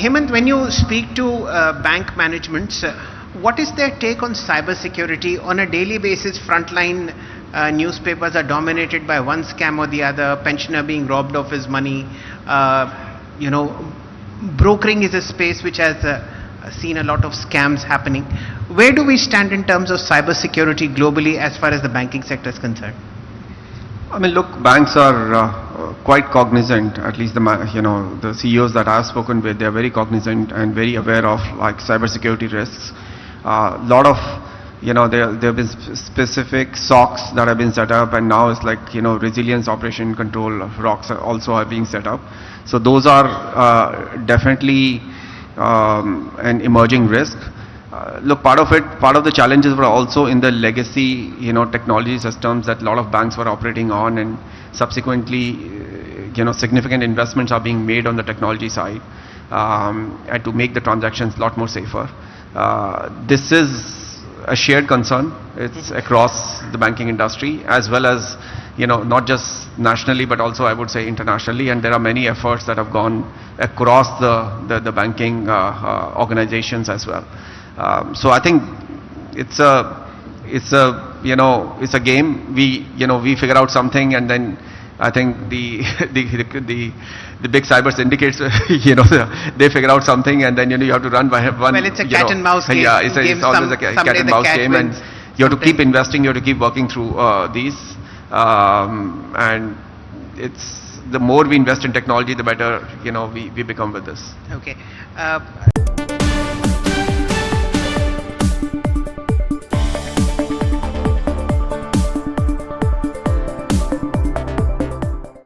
Hemant, when you speak to bank managements, what is their take on cybersecurity? On a daily basis, frontline newspapers are dominated by one scam or the other, pensioner being robbed of his money. You know, brokering is a space which has seen a lot of scams happening. Where do we stand in terms of cybersecurity globally as far as the banking sector is concerned? I mean, look, banks are quite cognizant. At least the CEOs that I've spoken with, they're very cognizant and very aware of like cybersecurity risks. A lot of, there have been specific SOCs that have been set up, and now it's like resilience operation control ROCs also are being set up. So those are definitely an emerging risk. Look, part of the challenges were also in the legacy, technology systems that a lot of banks were operating on, and subsequently, significant investments are being made on the technology side, and to make the transactions a lot more safer. This is a shared concern. It's across the banking industry, as well as, not just nationally, but also I would say internationally, and there are many efforts that have gone across the banking organizations as well. So I think it's a game. We figure out something, and then I think the big cyber syndicates, they figure out something, and then you have to run by one. Well, it's a cat and mouse game. Yeah, it's always a cat and mouse game, and you have to keep investing. You have to keep working through these, and it's the more we invest in technology, the better we become with this. Okay.